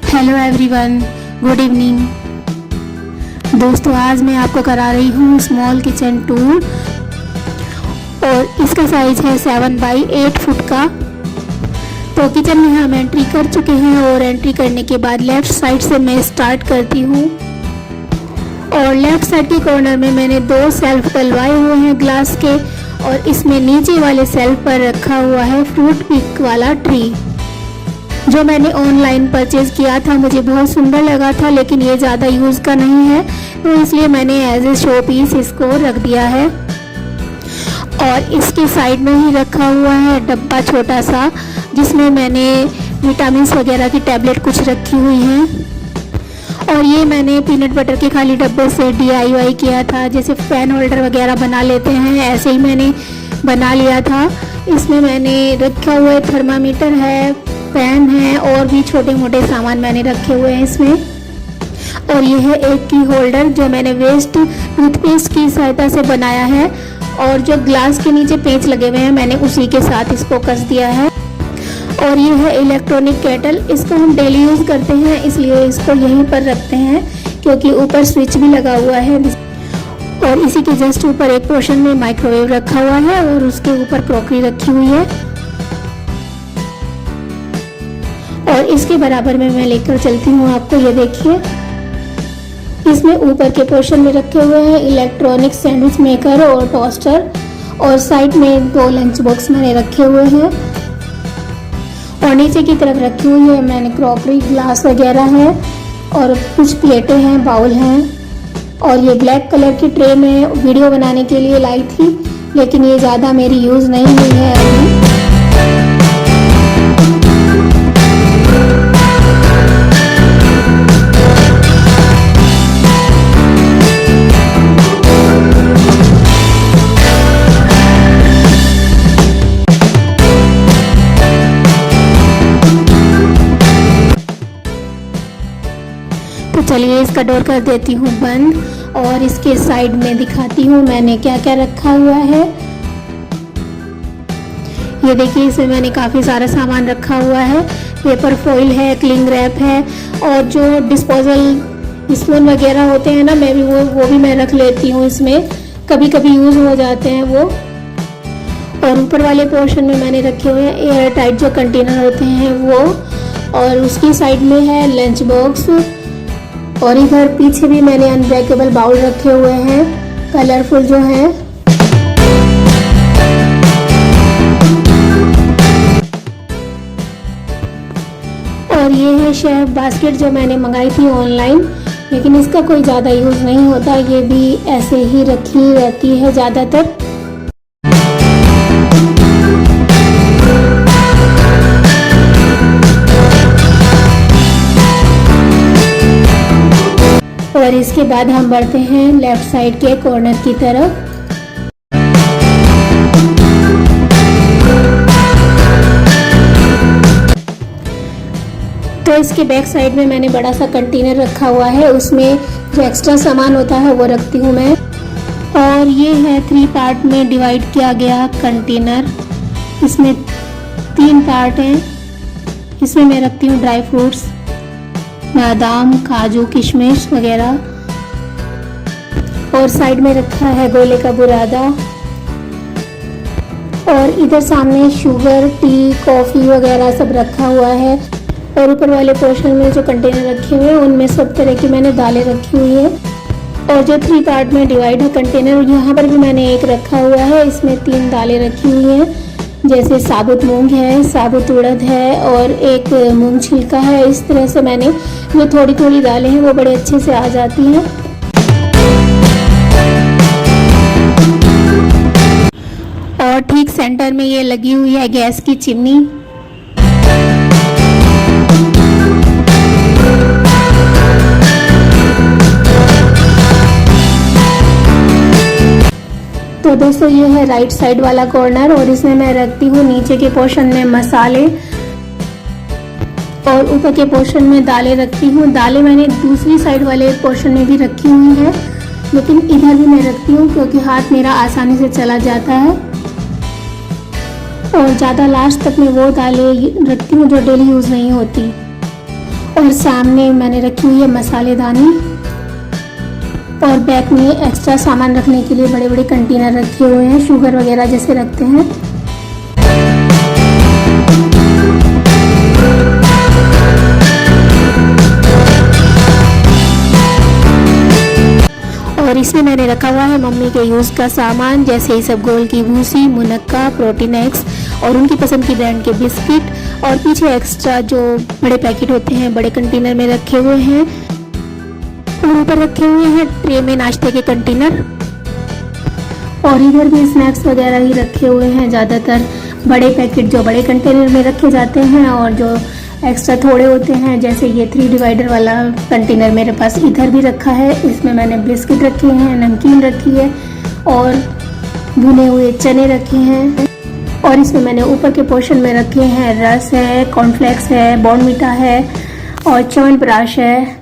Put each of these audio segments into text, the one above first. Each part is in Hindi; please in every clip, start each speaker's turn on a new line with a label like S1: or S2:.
S1: Hello everyone, good evening. दोस्तों, आज मैं आपको करा रही हूँ स्मॉल किचन टूर और इसका साइज़ है 7 बाई 8 फुट का। तो किचन में हम एंट्री कर चुके हैं और एंट्री करने के बाद लेफ़्ट साइड से मैं स्टार्ट करती हूँ। और लेफ़्ट साइड के कॉर्नर में मैंने 2 सेल्फ डलवाए हुए हैं ग्लास के और इसमें नीचे वाले सेल्फ पर रखा हुआ है फ्रूट पिक वाला ट्री, जो मैंने ऑनलाइन परचेज़ किया था। मुझे बहुत सुंदर लगा था, लेकिन ये ज़्यादा यूज़ का नहीं है, तो इसलिए मैंने एज ए शो पीस इसको रख दिया है। और इसके साइड में ही रखा हुआ है डब्बा छोटा सा, जिसमें मैंने विटामिन्स वगैरह की टैबलेट कुछ रखी हुई हैं। और ये मैंने पीनट बटर के खाली डब्बे से DIY किया था, जैसे फैन होल्डर वगैरह बना लेते हैं, ऐसे ही मैंने बना लिया था। इसमें मैंने रखा हुआ है थर्मामीटर है, पेन है और भी छोटे मोटे सामान मैंने रखे हुए हैं इसमें। और ये है एक की होल्डर, जो मैंने वेस्ट टूथपेस्ट की सहायता से बनाया है। और जो ग्लास के नीचे पेंच लगे हुए हैं, मैंने उसी के साथ इसको कस दिया है। और ये है इलेक्ट्रॉनिक केटल, इसको हम डेली यूज़ करते हैं, इसलिए इसको यहीं पर रखते हैं, क्योंकि ऊपर स्विच भी लगा हुआ है। और इसी के जस्ट ऊपर एक पोर्शन में माइक्रोवेव रखा हुआ है और उसके ऊपर क्रॉकरी रखी हुई है। और इसके बराबर में मैं लेकर चलती हूँ आपको, ये देखिए। इसमें ऊपर के पोर्शन में रखे हुए हैं इलेक्ट्रॉनिक सैंडविच मेकर और टोस्टर, और साइड में 2 लंच बॉक्स मैंने रखे हुए हैं। और नीचे की तरफ रखी हुई है मैंने क्रॉकरी, ग्लास वगैरह है और कुछ प्लेटें हैं, बाउल हैं। और ये ब्लैक कलर की ट्रे में वीडियो बनाने के लिए लाई थी, लेकिन ये ज़्यादा मेरी यूज़ नहीं हुई है अभी। तो चलिए इसका डोर कर देती हूँ बंद और इसके साइड में दिखाती हूँ मैंने क्या क्या रखा हुआ है। ये देखिए, इसमें मैंने काफ़ी सारा सामान रखा हुआ है। पेपर फॉइल है, क्लिंग रैप है और जो डिस्पोजल स्पून वगैरह होते हैं ना, मैं भी वो भी मैं रख लेती हूँ इसमें, कभी कभी यूज़ हो जाते हैं वो। और ऊपर वाले पोर्शन में मैंने रखे हुए हैं एयर टाइट जो कंटेनर होते हैं वो। और उसकी साइड में है लंच बॉक्स। और इधर पीछे भी मैंने अनब्रेकेबल बाउल रखे हुए हैं, कलरफुल जो हैं। और ये है शेफ बास्केट, जो मैंने मंगाई थी ऑनलाइन, लेकिन इसका कोई ज़्यादा यूज़ नहीं होता, ये भी ऐसे ही रखी रहती है ज़्यादातर। और इसके बाद हम बढ़ते हैं लेफ्ट साइड के कॉर्नर की तरफ। तो इसके बैक साइड में मैंने बड़ा सा कंटेनर रखा हुआ है, उसमें जो एक्स्ट्रा सामान होता है वो रखती हूँ मैं। और ये है 3 पार्ट में डिवाइड किया गया कंटेनर, इसमें 3 पार्ट हैं। इसमें मैं रखती हूँ ड्राई फ्रूट्स, बादाम, काजू, किशमिश वगैरह। और साइड में रखा है गोले का बुरादा। और इधर सामने शुगर, टी, कॉफ़ी वगैरह सब रखा हुआ है। और ऊपर वाले पोर्शन में जो कंटेनर रखे हुए हैं, उनमें सब तरह की मैंने दालें रखी हुई है। और जो 3 पार्ट में डिवाइड है कंटेनर, यहाँ पर भी मैंने एक रखा हुआ है, इसमें 3 दालें रखी हुई हैं, जैसे साबुत मूंग है, साबुत उड़द है और एक मूंग छिलका है। इस तरह से मैंने जो थोड़ी थोड़ी दालें हैं वो बड़े अच्छे से आ जाती हैं। और ठीक सेंटर में ये लगी हुई है गैस की चिमनी। तो दोस्तों, ये है राइट साइड वाला कॉर्नर और इसमें मैं रखती हूँ नीचे के पोर्शन में मसाले और ऊपर के पोर्शन में दालें रखती हूँ। दालें मैंने दूसरी साइड वाले पोर्शन में भी रखी हुई है, लेकिन इधर भी मैं रखती हूँ क्योंकि हाथ मेरा आसानी से चला जाता है। और ज़्यादा लास्ट तक मैं वो दालें रखती हूँ जो डेली यूज़ नहीं होती। और सामने मैंने रखी हुई है मसालेदानी, और बैक में एक्स्ट्रा सामान रखने के लिए बड़े बड़े कंटेनर रखे हुए हैं, शुगर वगैरह जैसे रखते हैं। और इसमें मैंने रखा हुआ है मम्मी के यूज़ का सामान, जैसे इसबगोल की भूसी, मुनक्का, प्रोटीन एक्स और उनकी पसंद की ब्रांड के बिस्किट, और पीछे एक्स्ट्रा जो बड़े पैकेट होते हैं बड़े कंटेनर में रखे हुए हैं, और ऊपर रखे हुए हैं ट्रे में नाश्ते के कंटेनर। और इधर भी स्नैक्स वगैरह ही रखे हुए हैं, ज़्यादातर बड़े पैकेट जो बड़े कंटेनर में रखे जाते हैं, और जो एक्स्ट्रा थोड़े होते हैं जैसे ये 3 डिवाइडर वाला कंटेनर मेरे पास इधर भी रखा है। इसमें मैंने बिस्किट रखे हैं, नमकीन रखी है और भुने हुए चने रखे हैं, और इसमें मैंने ऊपर के पोर्शन में रखे हैं रस है, कॉर्नफ्लेक्स है, बॉर्नविटा है और च्यवनप्राश है।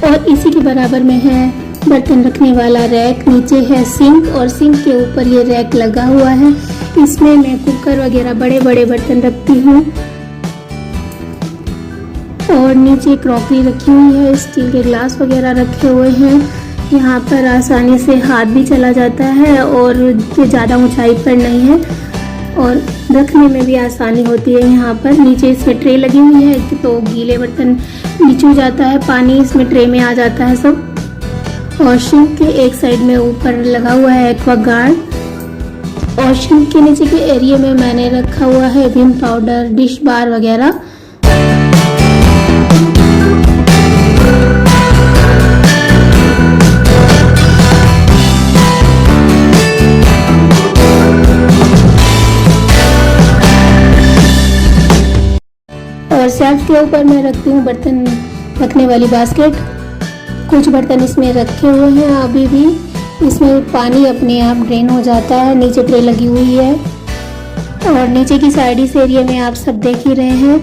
S1: और इसी के बराबर में है बर्तन रखने वाला रैक, नीचे है सिंक और सिंक के ऊपर ये रैक लगा हुआ है। इसमें मैं कुकर वगैरह बड़े बड़े बर्तन रखती हूँ, और नीचे क्रॉकरी रखी हुई है, स्टील के ग्लास वगैरह रखे हुए हैं। यहाँ पर आसानी से हाथ भी चला जाता है और ये ज़्यादा ऊंचाई पर नहीं है और रखने में भी आसानी होती है। यहाँ पर नीचे इसमें ट्रे लगी हुई है तो गीले बर्तन नीचे हो जाता है, पानी इसमें ट्रे में आ जाता है सब। और सिंक के एक साइड में ऊपर लगा हुआ है एक्वागार्ड, और सिंक के नीचे के एरिया में मैंने रखा हुआ है विम पाउडर, डिश बार वगैरह। और शेल्फ के ऊपर मैं रखती हूँ बर्तन रखने वाली बास्केट। कुछ बर्तन इसमें रखे हुए हैं अभी भी, इसमें पानी अपने आप ड्रेन हो जाता है। नीचे ट्रे लगी हुई है और नीचे की साइड इस एरिया में आप सब देख ही रहे हैं,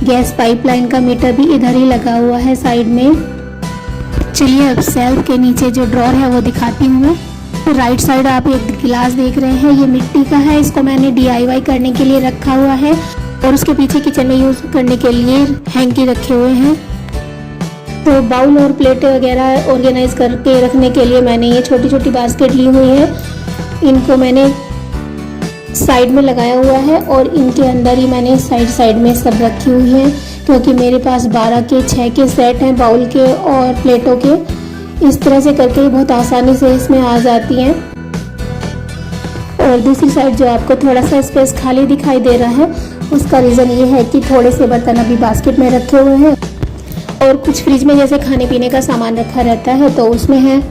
S1: गैस पाइपलाइन का मीटर भी इधर ही लगा हुआ है साइड में। चलिए अब शेल्फ के नीचे जो ड्रॉर है वो दिखाती हूँ मैं। तो राइट साइड आप एक गिलास देख रहे हैं, ये मिट्टी का है, इसको मैंने DIY करने के लिए रखा हुआ है, और उसके पीछे किचन में यूज़ करने के लिए हैंकी रखे हुए हैं। तो बाउल और प्लेटें वगैरह ऑर्गेनाइज करके रखने के लिए मैंने ये छोटी छोटी बास्केट ली हुई है। इनको मैंने साइड में लगाया हुआ है और इनके अंदर ही मैंने साइड में सब रखी हुई है, क्योंकि मेरे पास 12 के 6 के सेट हैं बाउल के और प्लेटों के। इस तरह से करके बहुत आसानी से इसमें आ जाती हैं। और दूसरी साइड जो आपको थोड़ा सा स्पेस खाली दिखाई दे रहा है, उसका रीज़न ये है कि थोड़े से बर्तन अभी बास्केट में रखे हुए हैं और कुछ फ्रिज में जैसे खाने पीने का सामान रखा रहता है तो उसमें है।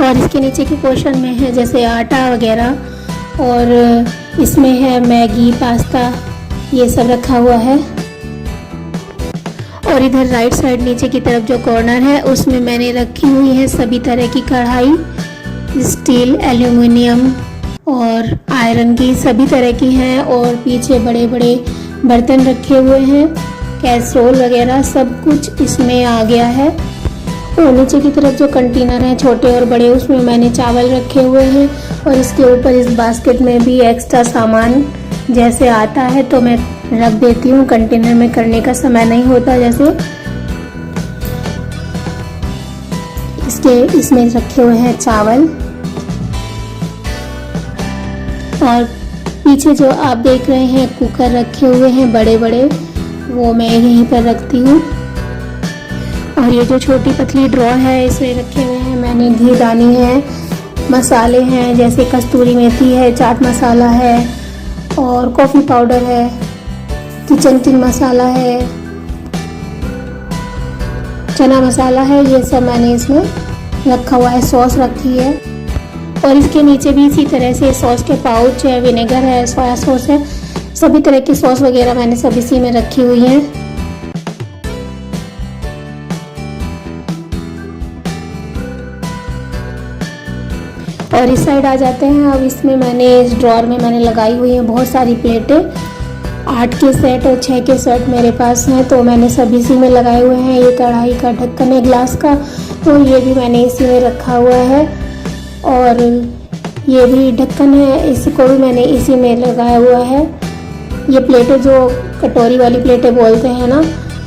S1: और इसके नीचे के पोर्शन में है जैसे आटा वगैरह, और इसमें है मैगी, पास्ता, ये सब रखा हुआ है। और इधर राइट साइड नीचे की तरफ जो कॉर्नर है उसमें मैंने रखी हुई है सभी तरह की कढ़ाई, स्टील, एल्यूमिनियम और आयरन की, सभी तरह की हैं। और पीछे बड़े बड़े बर्तन रखे हुए हैं, कैसरोल वगैरह सब कुछ इसमें आ गया है। और नीचे की तरफ जो कंटेनर हैं छोटे और बड़े, उसमें मैंने चावल रखे हुए हैं, और इसके ऊपर इस बास्केट में भी एक्स्ट्रा सामान जैसे आता है तो मैं रख देती हूँ, कंटेनर में करने का समय नहीं होता। जैसे इसमें रखे हुए हैं चावल, और पीछे जो आप देख रहे हैं कुकर रखे हुए हैं बड़े बड़े, वो मैं यहीं पर रखती हूँ। और ये जो छोटी पतली ड्रॉर है इसमें रखे हुए हैं मैंने घी दानी है, मसाले हैं जैसे कस्तूरी मेथी है, चाट मसाला है और कॉफ़ी पाउडर है, किचन किंग मसाला है, चना मसाला है, ये सब मैंने इसमें रखा हुआ है। सॉस रखी है और इसके नीचे भी इसी तरह से सॉस के पाउच है, विनेगर है, सोया सॉस है, सभी तरह की सॉस वगैरह मैंने सब इसी में रखी हुई है। और इस साइड आ जाते हैं। अब इसमें मैंने इस ड्रॉर में मैंने लगाई हुई है बहुत सारी प्लेटें। 8 के सेट और 6 के सेट मेरे पास हैं, तो मैंने सब इसी में लगाए हुए हैं। ये कढ़ाई का ढक्कन है ग्लास का, तो ये भी मैंने इसी में रखा हुआ है। और ये भी ढक्कन है, इसको भी मैंने इसी में लगाया हुआ है। ये प्लेटें जो कटोरी वाली प्लेटें बोलते हैं ना,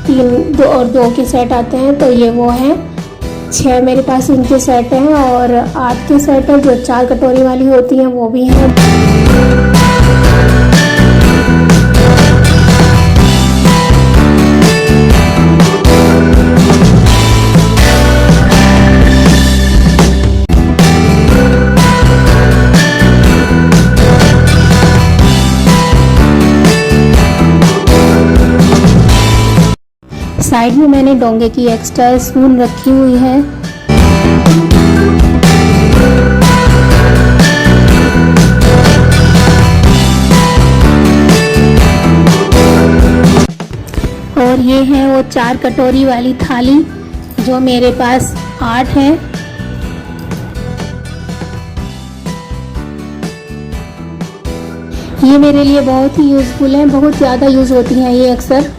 S1: 3 और 2 के सेट आते हैं, तो ये वो है। 6 मेरे पास इनके सेट हैं और 8 के सेट है जो 4 कटोरी वाली होती हैं, वो भी हैं। साइड में मैंने डोंगे की एक्स्ट्रा स्पून रखी हुई है। और ये है वो 4 कटोरी वाली थाली जो मेरे पास 8 है। ये मेरे लिए बहुत ही यूज़फुल है, बहुत ज़्यादा यूज़ होती हैं ये अक्सर।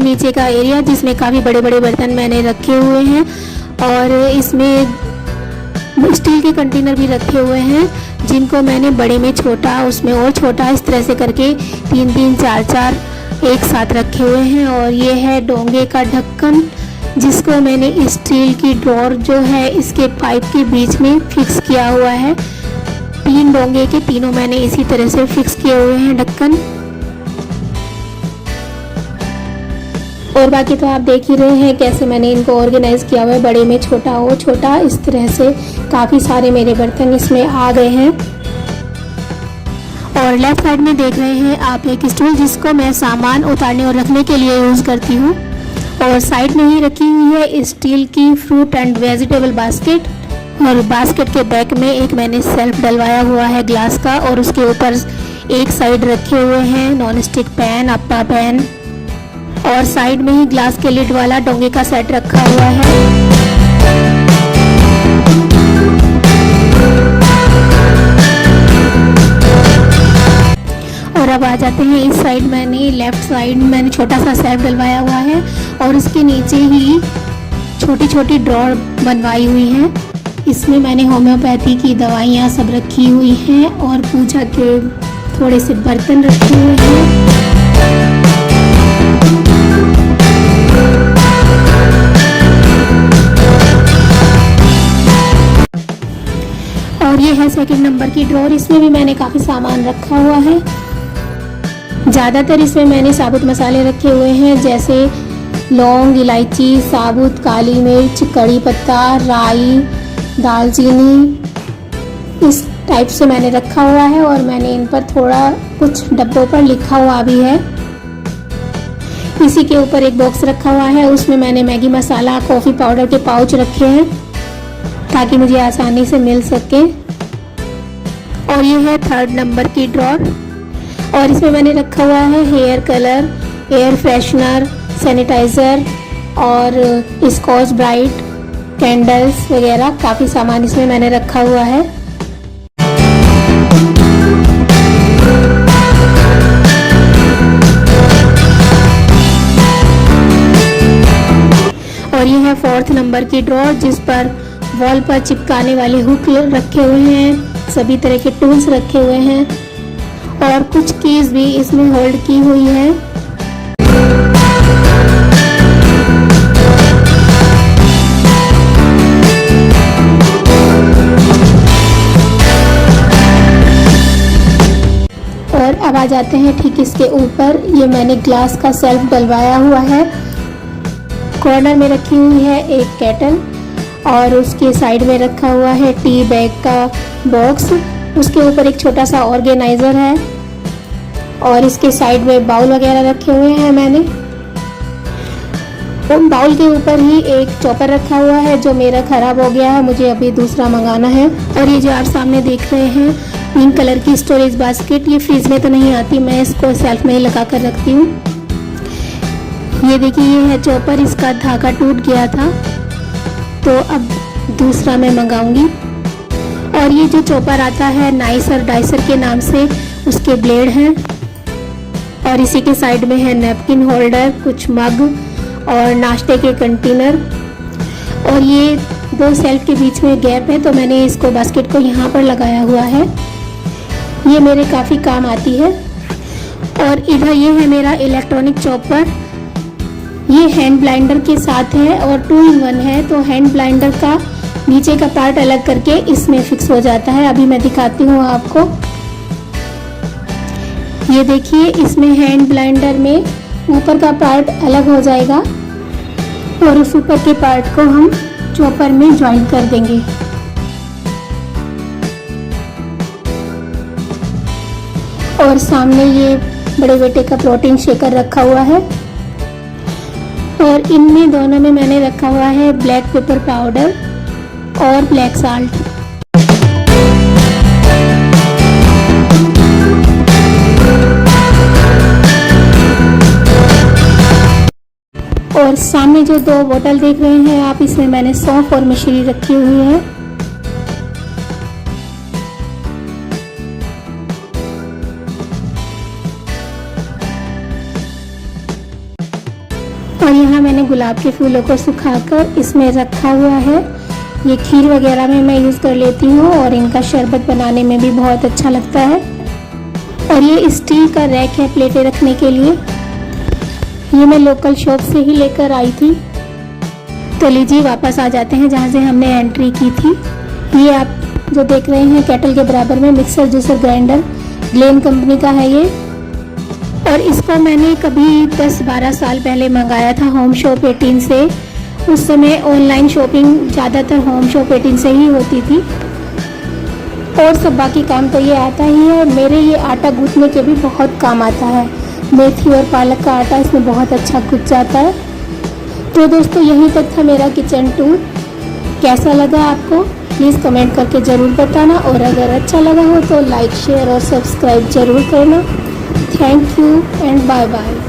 S1: नीचे का एरिया जिसमें काफ़ी बड़े बड़े बर्तन मैंने रखे हुए हैं और इसमें स्टील के कंटेनर भी रखे हुए हैं, जिनको मैंने बड़े में छोटा, उसमें और छोटा, इस तरह से करके 3-3, 4-4 एक साथ रखे हुए हैं। और ये है डोंगे का ढक्कन, जिसको मैंने स्टील की ड्रॉर जो है इसके पाइप के बीच में फिक्स किया हुआ है। 3 डोंगे के तीनों मैंने इसी तरह से फिक्स किए हुए हैं ढक्कन। और बाकी तो आप देख ही रहे हैं कैसे मैंने इनको ऑर्गेनाइज किया हुआ है, बड़े में छोटा हो छोटा, इस तरह से काफ़ी सारे मेरे बर्तन इसमें आ गए हैं। और लेफ्ट साइड में देख रहे हैं आप एक स्टूल, जिसको मैं सामान उतारने और रखने के लिए यूज़ करती हूँ। और साइड में ही रखी हुई है स्टील की फ्रूट एंड वेजिटेबल बास्केट। और बास्केट के बैक में एक मैंने सेल्फ डलवाया हुआ है ग्लास का, और उसके ऊपर एक साइड रखे हुए हैं नॉन स्टिक पैन, अप्पा पैन। और साइड में ही ग्लास के लिड वाला डोंगे का सेट रखा हुआ है। और अब आ जाते हैं इस साइड। मैंने लेफ्ट साइड मैंने छोटा सा सेल्फ डलवाया हुआ है और उसके नीचे ही छोटी छोटी ड्रॉर बनवाई हुई है। इसमें मैंने होम्योपैथी की दवाइयाँ सब रखी हुई हैं और पूजा के थोड़े से बर्तन रखे हुए हैं। और ये है सेकंड नंबर की ड्रॉर, इसमें भी मैंने काफ़ी सामान रखा हुआ है। ज़्यादातर इसमें मैंने साबुत मसाले रखे हुए हैं, जैसे लौंग, इलायची, साबुत काली मिर्च, कड़ी पत्ता, राई, दालचीनी, इस टाइप से मैंने रखा हुआ है। और मैंने इन पर थोड़ा कुछ डब्बों पर लिखा हुआ भी है। इसी के ऊपर एक बॉक्स रखा हुआ है, उसमें मैंने मैगी मसाला, कॉफ़ी पाउडर के पाउच रखे हैं ताकि मुझे आसानी से मिल सके। और ये है थर्ड नंबर की ड्रॉर, और इसमें मैंने रखा हुआ है hair colour, air freshener, sanitiser और स्कॉच ब्राइट, कैंडल्स वगैरह काफ़ी सामान इसमें मैंने रखा हुआ है। और ये है फोर्थ नंबर की ड्रॉर, जिस पर वॉल पर चिपकाने वाले हुक रखे हुए हैं, सभी तरह के टूल्स रखे हुए हैं और कुछ कीज भी इसमें होल्ड की हुई है। और अब आ जाते हैं ठीक इसके ऊपर, ये मैंने ग्लास का सेल्फ डलवाया हुआ है। कॉर्नर में रखी हुई है एक केटल और उसके साइड में रखा हुआ है टी बैग का बॉक्स। उसके ऊपर एक छोटा सा ऑर्गेनाइज़र है और इसके साइड में बाउल वगैरह रखे हुए हैं मैंने। उन बाउल के ऊपर ही एक चॉपर रखा हुआ है जो मेरा ख़राब हो गया है, मुझे अभी दूसरा मंगाना है। और ये जो आप सामने देख रहे हैं पिंक कलर की स्टोरेज बास्केट, ये फ्रिज में तो नहीं आती, मैं इसको सेल्फ में ही लगा कर रखती हूँ। ये देखिए ये है चॉपर, इसका धागा टूट गया था तो अब दूसरा मैं मंगाऊंगी। और ये जो चॉपर आता है नाइसर डाइसर के नाम से, उसके ब्लेड हैं और इसी के साइड में है नैपकिन होल्डर, कुछ मग और नाश्ते के कंटेनर। और ये दो सेल्फ के बीच में गैप है तो मैंने इसको बास्केट को यहाँ पर लगाया हुआ है, ये मेरे काफ़ी काम आती है। और इधर ये है मेरा इलेक्ट्रॉनिक चॉपर, ये हैंड ब्लाइंडर के साथ है और 2 in 1 है, तो हैंड ब्लाइंडर का नीचे का पार्ट अलग करके इसमें फिक्स हो जाता है। अभी मैं दिखाती हूँ आपको। ये देखिए इसमें हैंड ब्लाइंडर में ऊपर का पार्ट अलग हो जाएगा और उस ऊपर के पार्ट को हम चॉपर में ज्वाइन कर देंगे। और सामने ये बड़े बेटे का प्रोटीन शेकर रखा हुआ है और इनमें दोनों में मैंने रखा हुआ है ब्लैक पेपर पाउडर और ब्लैक साल्ट। और सामने जो 2 बोतल देख रहे हैं आप, इसमें मैंने सौंफ और मिश्री रखी हुई है। और यहाँ मैंने गुलाब के फूलों को सुखाकर इसमें रखा हुआ है। ये खीर वगैरह में मैं यूज़ कर लेती हूँ और इनका शरबत बनाने में भी बहुत अच्छा लगता है। और ये स्टील का रैक है प्लेटें रखने के लिए, ये मैं लोकल शॉप से ही लेकर आई थी। तो लीजिए वापस आ जाते हैं जहाँ से हमने एंट्री की थी। ये आप जो देख रहे हैं केटल के बराबर में mixer juicer grinder, Glenn company का है ये। और इसको मैंने कभी 10-12 साल पहले मंगाया था होम शॉप 18 से। उस समय ऑनलाइन शॉपिंग ज़्यादातर होम शॉप 18 से ही होती थी। और सब बाकी काम तो ये आता ही है। मेरे ये आटा गूंथने के भी बहुत काम आता है, मेथी और पालक का आटा इसमें बहुत अच्छा गूंथ जाता है। तो दोस्तों यहीं तक था मेरा किचन टूर। कैसा लगा आपको प्लीज़ कमेंट करके ज़रूर बताना और अगर अच्छा लगा हो तो लाइक शेयर और सब्सक्राइब ज़रूर करना। Thank you and bye bye.